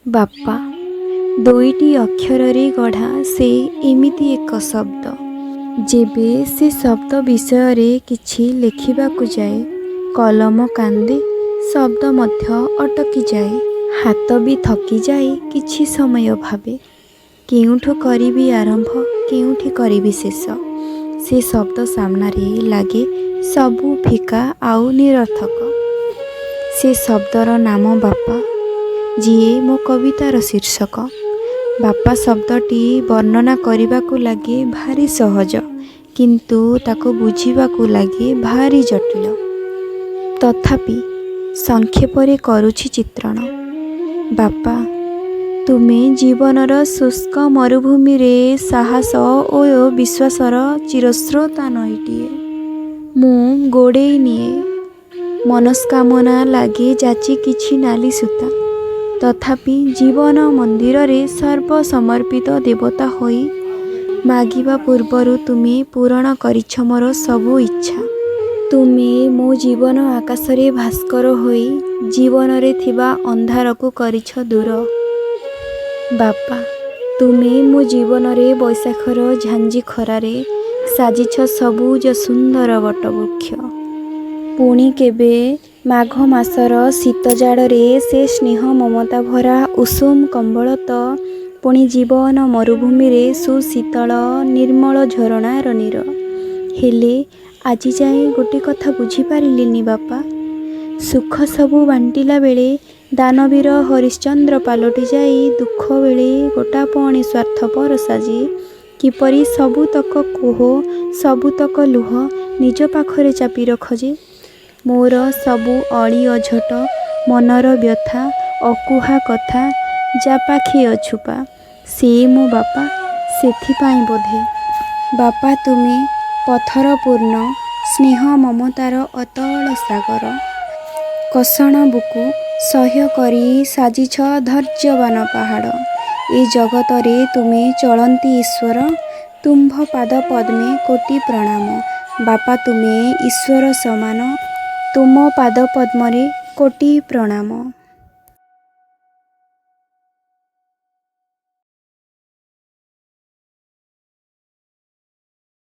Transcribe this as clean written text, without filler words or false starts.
ବାପା ଦୁଇଟି ଅକ୍ଷରରେ ଗଢ଼ା ସେ ଏମିତି ଏକ ଶବ୍ଦ। ଯେବେ ସେ ଶବ୍ଦ ବିଷୟରେ କିଛି ଲେଖିବାକୁ ଯାଏ, କଲମ କାନ୍ଦେ, ଶବ୍ଦ ମଧ୍ୟ ଅଟକିଯାଏ, ହାତ ବି ଥକିଯାଏ। କିଛି ସମୟ ଭାବେ, କେଉଁଠୁ କରିବି ଆରମ୍ଭ, କେଉଁଠି କରିବି ଶେଷ। ସେ ଶବ୍ଦ ସାମ୍ନାରେ ଲାଗେ ସବୁ ଫିକା ଆଉ ନିରର୍ଥକ। ସେ ଶବ୍ଦର ନାମ ବାପା, ଯିଏ ମୋ କବିତାର ଶୀର୍ଷକ। ବାପା ଶବ୍ଦଟି ବର୍ଣ୍ଣନା କରିବାକୁ ଲାଗେ ଭାରି ସହଜ, କିନ୍ତୁ ତାକୁ ବୁଝିବାକୁ ଲାଗେ ଭାରି ଜଟିଳ। ତଥାପି ସଂକ୍ଷେପରେ କରୁଛି ଚିତ୍ରଣ। ବାପା, ତୁମେ ଜୀବନର ଶୁଷ୍କ ମରୁଭୂମିରେ ସାହସ ଓ ବିଶ୍ୱାସର ଚିରସ୍ରୋତା ନଈଟିଏ। ମୁଁ ଗୋଡ଼େଇ ନିଏ, ମନସ୍କାମନା ଲାଗେ ଯାଚି କିଛି ନାଲି ସୂତା। ତଥାପି ଜୀବନ ମନ୍ଦିରରେ ସର୍ବସମର୍ପିତ ଦେବତା ହୋଇ ମାଗିବା ପୂର୍ବରୁ ତୁମେ ପୂରଣ କରିଛ ମୋର ସବୁ ଇଚ୍ଛା। ତୁମେ ମୋ ଜୀବନ ଆକାଶରେ ଭାସ୍କର ହୋଇ ଜୀବନରେ ଥିବା ଅନ୍ଧାରକୁ କରିଛ ଦୂର। ବାପା, ତୁମେ ମୋ ଜୀବନରେ ବୈଶାଖର ଝାଞ୍ଜି ଖରାରେ ସାଜିଛ ସବୁଜ ସୁନ୍ଦର ବଟବୃକ୍ଷ। ପୁଣି କେବେ ମାଘ ମାସର ଶୀତ ଜାଡ଼ରେ ସେ ସ୍ନେହ ମମତା ଭରା ଉଷୁମ କମ୍ବଳ ତ ପୁଣି ଜୀବନ ମରୁଭୂମିରେ ସୁଶୀତଳ ନିର୍ମଳ ଝରଣାର ନୀର। ହେଲେ ଆଜି ଯାଏଁ ଗୋଟେ କଥା ବୁଝିପାରିଲିନି ବାପା, ସୁଖ ସବୁ ବାଣ୍ଟିଲା ବେଳେ ଦାନବୀର ହରିଶ୍ଚନ୍ଦ୍ର ପାଲଟି ଯାଇ ଦୁଃଖ ବେଳେ ଗୋଟାପଣେ ସ୍ୱାର୍ଥପର ସାଜି କିପରି ସବୁତକ କୋହ ସବୁତକ ଲୁହ ନିଜ ପାଖରେ ଚାପି ରଖ ଯେ। ମୋର ସବୁ ଅଳି ଅଝଟ, ମନର ବ୍ୟଥା, ଅକୁହା କଥା ଯା ପାଖେ ଅଛୁପା ସେ ମୋ ବାପା। ସେଥିପାଇଁ ବୋଧେ ବାପା ତୁମେ ପଥର ପୂର୍ଣ୍ଣ ସ୍ନେହ ମମତାର ଅତଳ ସାଗର। କଷଣ ବୁକୁ ସହ୍ୟ କରି ସାଜିଛ ଧୈର୍ଯ୍ୟବାନ ପାହାଡ଼। ଏ ଜଗତରେ ତୁମେ ଚଳନ୍ତି ଈଶ୍ୱର, ତୁମ୍ଭ ପାଦ ପଦ୍ମେ କୋଟି ପ୍ରଣାମ। ବାପା ତୁମେ ଈଶ୍ୱର ସମାନ, ତୁମ ପାଦ ପଦ୍ମରେ କୋଟି ପ୍ରଣାମ।